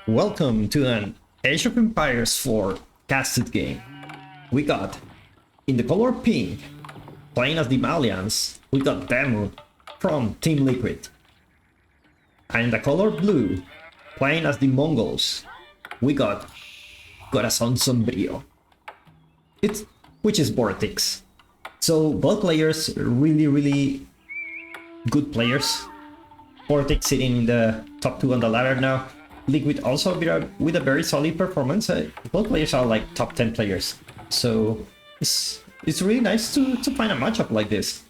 Welcome to an Age of Empires 4 casted game. We got, in the color pink, playing as the Malians, we got DeMu from Team Liquid. And in the color blue, playing as the Mongols, we got Corazón Sombrío. Which is VortiX. So both players really good players. VortiX sitting in the top 2 on the ladder now. Liquid also with a very solid performance. Both players are like top 10 players. So it's really nice to find a matchup like this.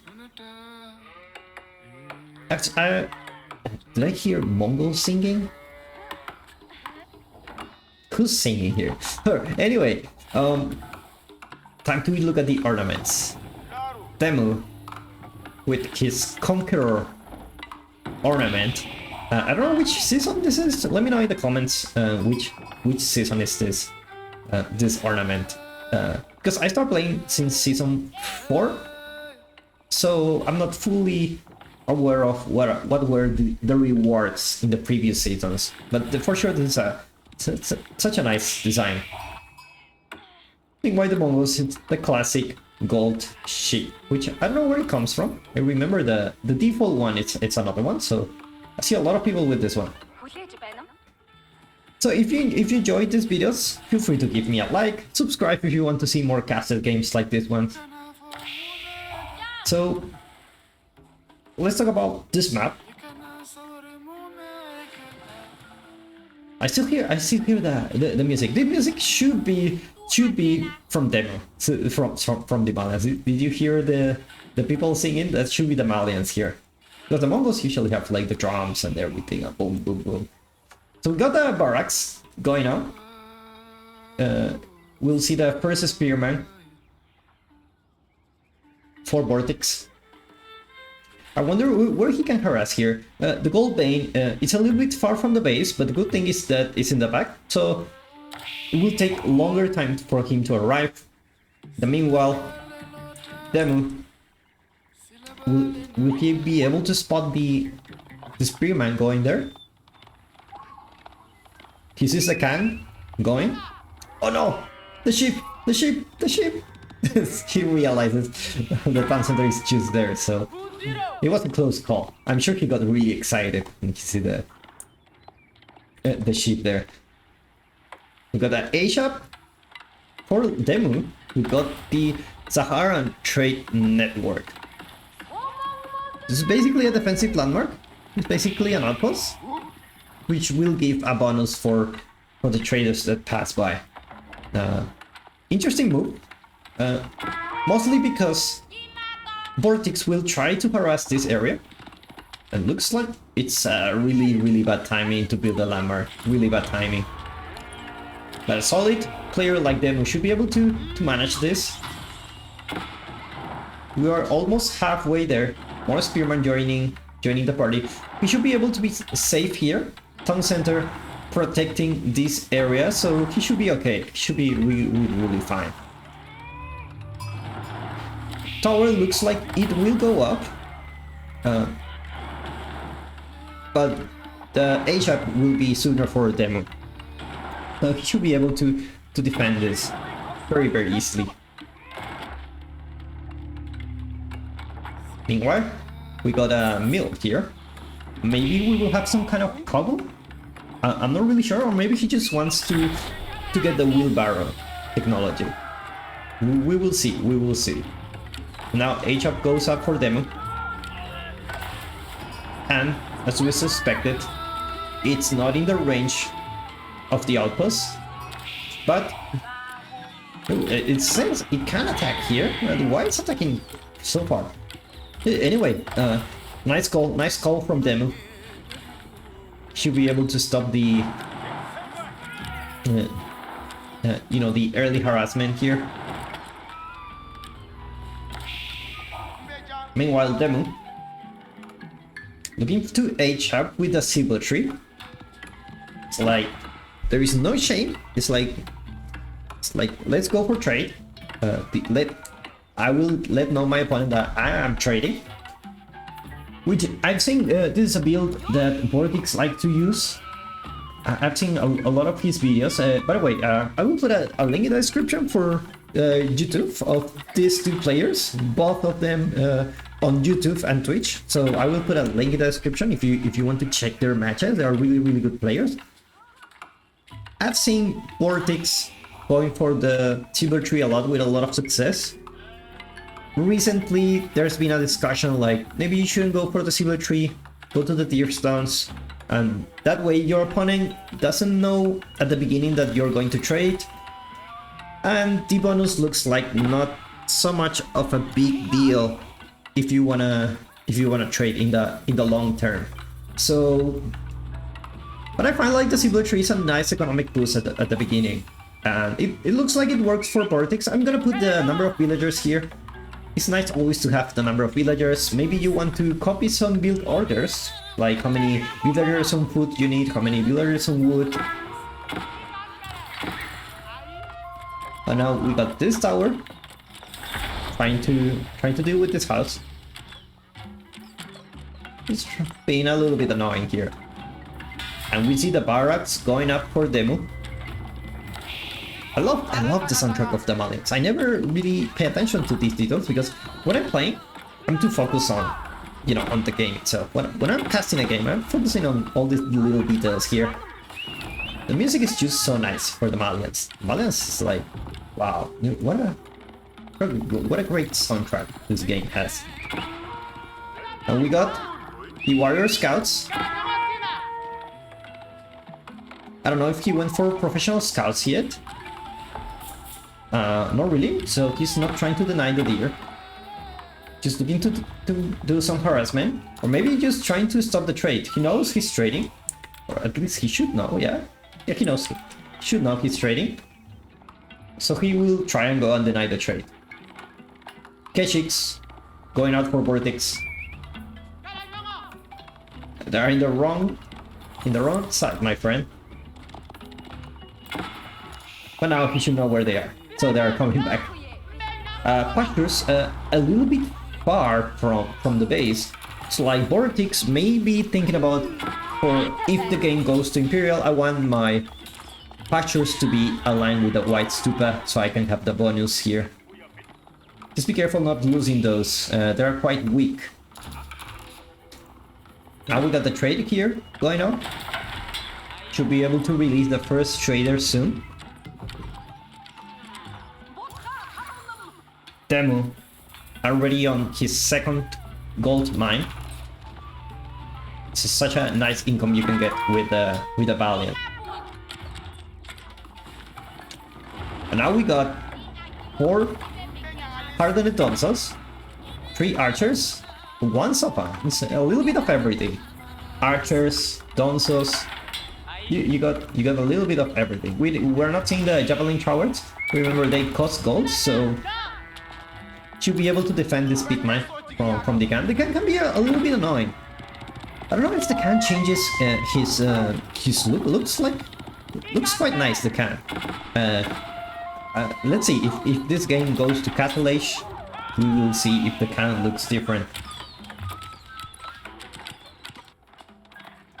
Did I hear Mongols singing? Who's singing here? Anyway, time to look at the ornaments. DeMu with his Conqueror ornament. I don't know which season this is. Let me know in the comments which season is this this ornament. Because I started playing since season 4, so I'm not fully aware of what were the rewards in the previous seasons. But for sure, this is such a nice design. Meanwhile, the Mongols, it's the classic gold sheep, which I don't know where it comes from. I remember the default one. It's another one, so I see a lot of people with this one. So if you enjoyed these videos, feel free to give me a like, subscribe if you want to see more casted games like this one. So let's talk about this map. I still hear the music. The music should be from DeMu, from the Malians. Did you hear the people singing? That should be the Malians here. Because the Mongols usually have like the drums and everything, boom, boom, boom. So we got the barracks going on. We'll see the first spearman for VortiX. I wonder where he can harass here. The Gold Bane, it's a little bit far from the base, but the good thing is that it's in the back, so it will take longer time for him to arrive. Meanwhile, DeMu, will he be able to spot the spearman going there? He sees the can going. Oh no! The sheep! The sheep! The sheep! He realizes the town center is just there, so it was a close call. I'm sure he got really excited when he see the sheep there. We got the A shop for DeMu. We got the Saharan Trade Network. This is basically a defensive landmark. It's basically an outpost, which will give a bonus for the traders that pass by. Interesting move. Mostly because VortiX will try to harass this area. It looks like it's really bad timing to build a landmark. Really bad timing. But a solid player like DeMu should be able to manage this. We are almost halfway there. More spearmen joining the party. We should be able to be safe here. Town center protecting this area, so he should be okay. He should be really fine. Tower looks like it will go up, but the A-shot will be sooner for DeMu. So he should be able to defend this very easily. Meanwhile, we got a mill here. Maybe we will have some kind of problem? I'm not really sure, or maybe he just wants to get the wheelbarrow technology. We will see, we will see. Now H-up goes up for DeMu. And, as we suspected, it's not in the range of the outpost, but it says it can attack here. Why is it attacking so far? Anyway, nice call from DeMu. Should be able to stop the, the early harassment here. Meanwhile, DeMu looking to H-up with a silver tree. It's like there is no shame. It's like let's go for trade. I will let know my opponent that I am trading. Which I've seen this is a build that VortiX like to use. I've seen a lot of his videos. By the way, I will put a link in the description for YouTube of these two players, both of them on YouTube and Twitch. So I will put a link in the description if you want to check their matches. They are really good players. I've seen VortiX going for the silver tree a lot with a lot of success. Recently, there's been a discussion like maybe you shouldn't go for the silver tree, go to the tier stones, and that way your opponent doesn't know at the beginning that you're going to trade, and the bonus looks like not so much of a big deal if you wanna trade in the long term. So, but I find like the silver tree is a nice economic boost at the beginning, and it looks like it works for VortiX. I'm gonna put the number of villagers here. It's nice always to have the number of villagers. Maybe you want to copy some build orders, like how many villagers on food you need, how many villagers on wood. And now we got this tower, trying to deal with this house. It's being a little bit annoying here. And we see the barracks going up for DeMu. I love the soundtrack of the Malians. I never really pay attention to these details because when I'm playing, I'm too focused on, you know, on the game itself. When I'm casting a game, I'm focusing on all these little details here. The music is just so nice for the Malians. Malians is like, wow, what a great soundtrack this game has. And we got the warrior scouts. I don't know if he went for professional scouts yet. Not really, so he's not trying to deny the deer. Just looking to do some harassment, or maybe just trying to stop the trade. He knows he's trading, or at least he should know, yeah, he knows, he should know he's trading. So he will try and go and deny the trade. Keshix going out for VortiX. They're in the wrong side, my friend. But now he should know where they are. So they are coming back. Pastures a little bit far from the base. So like VortiX may be thinking about, or if the game goes to Imperial, I want my pastures to be aligned with the white stupa so I can have the bonus here. Just be careful not losing those. They are quite weak. Now we got the trade here going on. Should be able to release the first trader soon. DeMu already on his second gold mine. It's such a nice income you can get with a Valiant. And now we got 4 hardened donzos, 3 archers, 1 sopa. It's a little bit of everything. Archers, donzos. You got a little bit of everything. We're not seeing the javelin towers. Remember, they cost gold, so should be able to defend this big mine from the can. The can be a little bit annoying. I don't know if the can changes his look. Looks quite nice, the can. Let's see if this game goes to Catalage. We will see if the can looks different.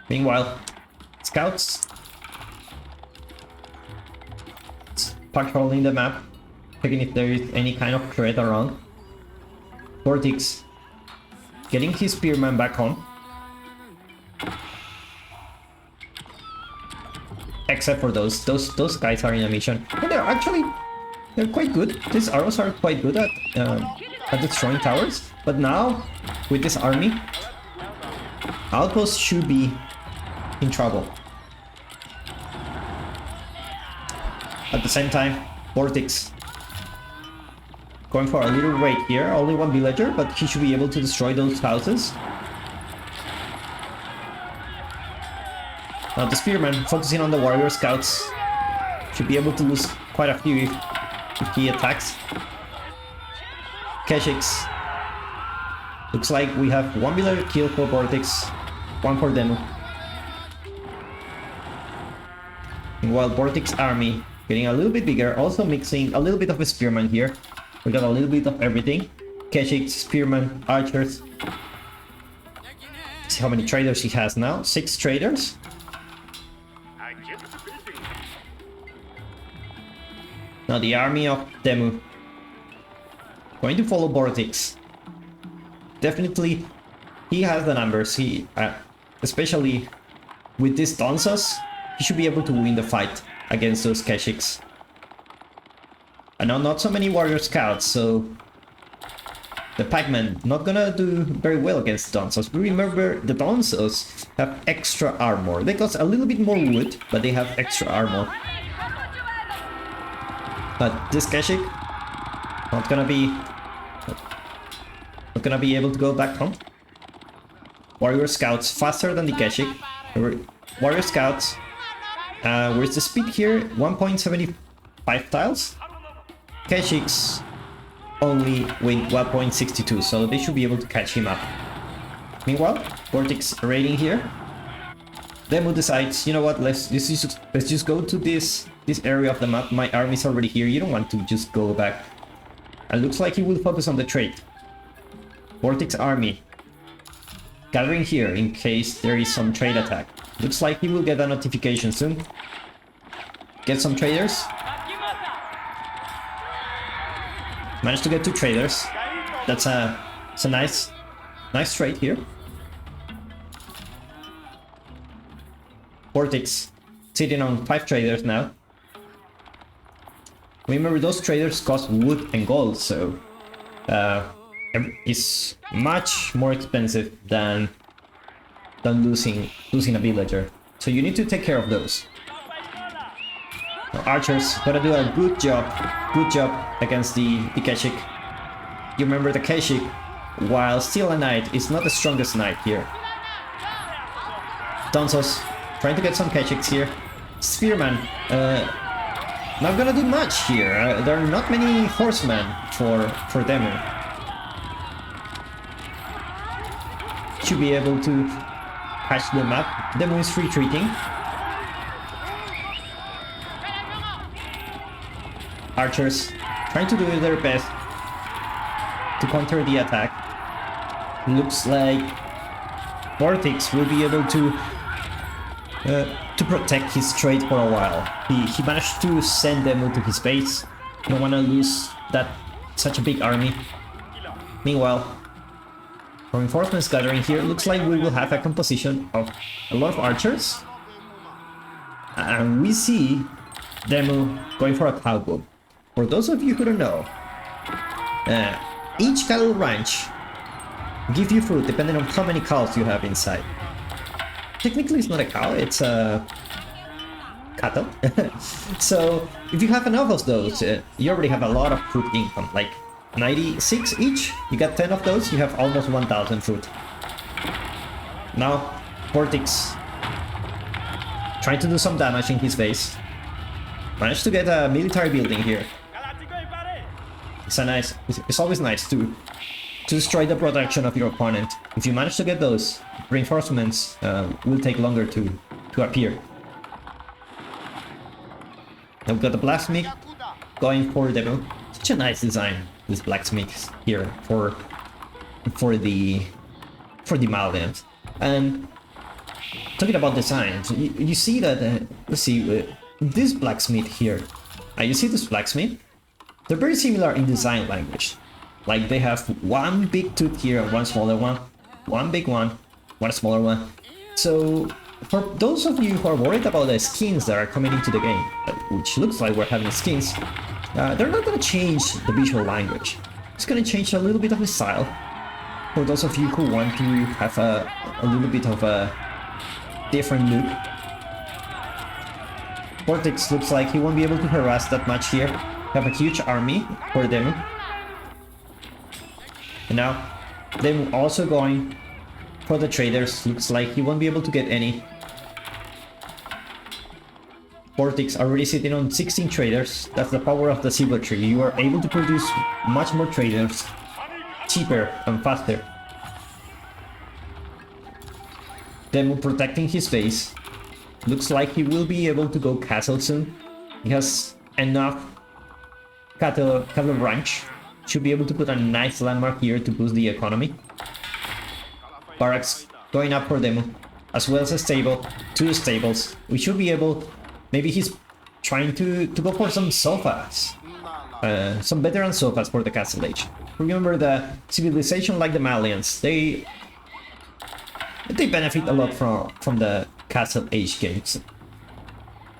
Meanwhile, scouts patrolling the map, checking if there is any kind of threat around. VortiX getting his spearman back home. Except for those guys are in a mission. And they're quite good. These arrows are quite good at destroying towers. But now, with this army, Outpost should be in trouble. At the same time, VortiX going for a little raid here. Only 1 villager, but he should be able to destroy those houses. Now the spearman focusing on the warrior scouts should be able to lose quite a few if he attacks. Keshix. Looks like we have 1 villager kill for VortiX, 1 for DeMu. Meanwhile, VortiX army getting a little bit bigger, also mixing a little bit of a spearman here. We got a little bit of everything. Keshix, spearman, archers. See how many traders he has now. 6 traders. Now the army of DeMu going to follow VortiX. Definitely, he has the numbers. He, especially with these Donzas, he should be able to win the fight against those Keshiks. I know not so many warrior scouts, so the pikemen not gonna do very well against Donzas. Remember, the Donzas have extra armor. They cost a little bit more wood, but they have extra armor. But this Keshik not gonna be able to go back home. Warrior scouts faster than the Keshik. Warrior scouts, where's the speed here? 1.75 tiles. Keshiks only with 1.62, so they should be able to catch him up. Meanwhile, VortiX raiding here. DeMu decides, you know what, let's just go to this area of the map. My army's already here. You don't want to just go back. And looks like he will focus on the trade. VortiX army gathering here in case there is some trade attack. Looks like he will get a notification soon. Get some traders. Managed to get 2 traders. That's a nice trade here. VortiX sitting on 5 traders now. Remember, those traders cost wood and gold, so it's much more expensive than losing a villager. So you need to take care of those. Now, archers gotta do a good job against the Keshik. You remember, the Keshik, while still a knight, is not the strongest knight here. Donzos trying to get some Keshiks here. Spearman, not gonna do much here. There are not many horsemen for DeMu. Should be able to patch the map. DeMu is retreating. Archers trying to do their best to counter the attack. Looks like VortiX will be able to protect his trade for a while. He managed to send them to his base. Don't want to lose such a big army. Meanwhile, reinforcements gathering here. Looks like we will have a composition of a lot of archers. And we see DeMu going for a cow boom. For those of you who don't know, each cattle ranch gives you food depending on how many cows you have inside. Technically it's not a cow, it's a cattle. So if you have enough of those, you already have a lot of food income, like 96 each. You got 10 of those, you have almost 1000 food. Now VortiX trying to do some damage in his base. Managed to get a military building here. It's always nice to destroy the production of your opponent. If you manage to get those, reinforcements will take longer to appear. Now we've got the blacksmith going for DeMu. Such a nice design, this blacksmith here for the Malians. And talking about designs, you see that let's see, this blacksmith here. You see this blacksmith? They're very similar in design language. Like they have one big tooth here and one smaller one, one big one smaller one. So for those of you who are worried about the skins that are coming into the game, which looks like we're having skins, they're not going to change the visual language. It's going to change a little bit of the style. For those of you who want to have a little bit of a different look. VortiX looks like he won't be able to harass that much here. Have a huge army for DeMu. And now DeMu also going for the traders. Looks like he won't be able to get any. VortiX already sitting on 16 traders. That's the power of the silver tree. You are able to produce much more traders cheaper and faster. DeMu protecting his base. Looks like he will be able to go castle soon. He has enough cattle ranch. Should be able to put a nice landmark here to boost the economy. Barracks going up for DeMu, as well as a stable, 2 stables. We should be able maybe he's trying to go for some sofas. Some veteran sofas for the Castle Age. Remember, the civilization like the Malians, they benefit a lot from the Castle Age games.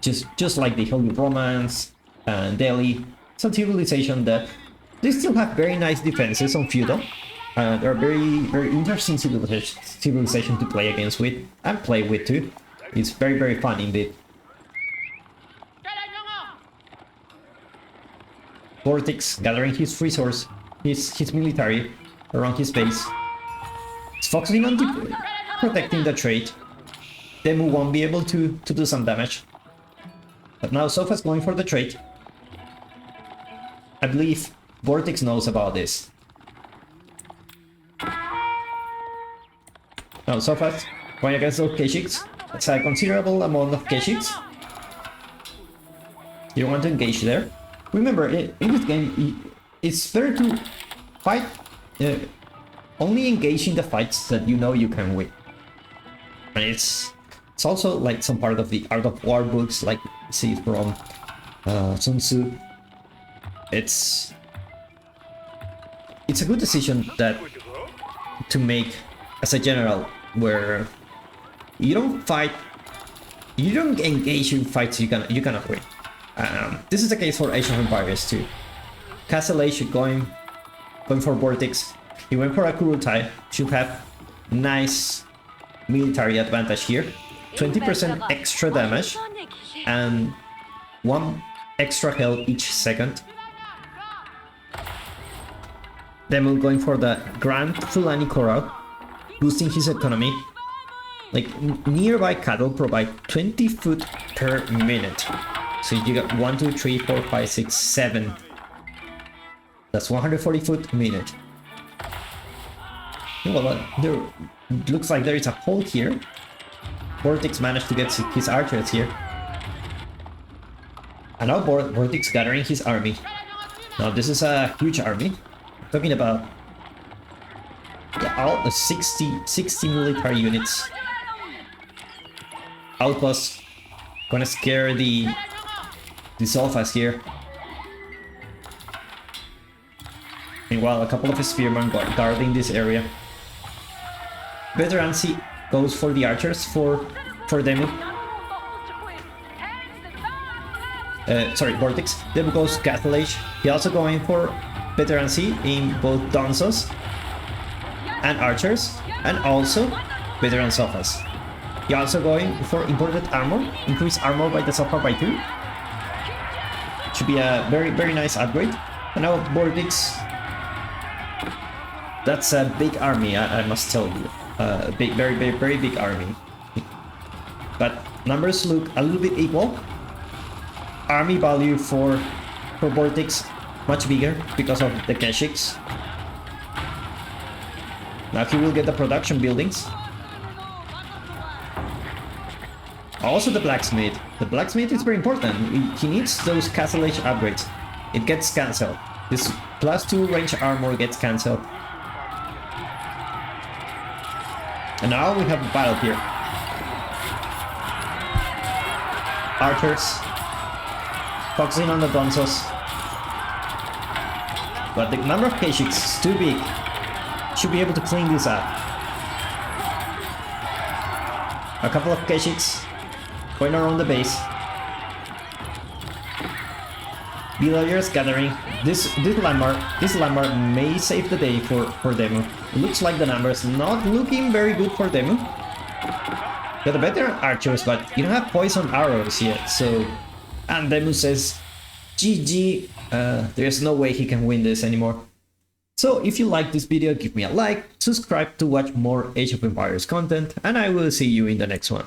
Just like the Holy Romance and Delhi, some civilization that they still have very nice defenses on feudal. They're very interesting civilization to play against with and play with too. It's very fun indeed. VortiX gathering his resource, his military around his base. It's focusing on protecting the trade. DeMu won't be able to do some damage. But now Sofa's going for the trade. I believe VortiX knows about this. Now Sofa's going against those Keshiks. That's a considerable amount of Keshiks. You don't want to engage there. Remember, in this game, it's better to fight, only engage in the fights that you know you can win. And it's also like some part of the Art of War books, like see from Sun Tzu. It's a good decision to make as a general, where you don't engage in fights you cannot win. This is the case for Age of Empires too. Castle Age going for VortiX. He went for a Kurutai. Should have nice military advantage here. 20% extra damage and 1 extra health each second. DeMu going for the Grand Fulani Corral, boosting his economy. Like, nearby cattle provide 20 food per minute. So you got 1, 2, 3, 4, 5, 6, 7. That's 140 foot a minute. Well, there looks like there is a hole here. VortiX managed to get his archers here. And now VortiX gathering his army. Now this is a huge army. I'm talking about all the 60 military units. Outposts gonna scare the Sofas here. Meanwhile, a couple of spearmen guarding this area. Veterancy goes for the archers for DeMu. Sorry, VortiX. DeMu goes Castle Age. He also going for veterancy in both Donzos and archers, and also veteran Sofas. He also going for imported armor, increase armor by the Sofa by 2. Should be a very nice upgrade. And now VortiX. That's a big army, I must tell you. Very big army. But numbers look a little bit equal. Army value for VortiX much bigger because of the Keshiks. Now he will get the production buildings. Also the blacksmith. The blacksmith is very important. He needs those Castle Age upgrades. It gets cancelled. This +2 range armor gets cancelled. And now we have a battle here. Archers focusing on the Donzos. But the number of Keshiks is too big. Should be able to clean this up. A couple of Keshiks going around the base. Villagers gathering. This landmark may save the day for DeMu. It looks like the numbers not looking very good for DeMu. Got the better archers, but you don't have poison arrows yet, so... And DeMu says, GG, there's no way he can win this anymore. So if you like this video, give me a like, subscribe to watch more Age of Empires content, and I will see you in the next one.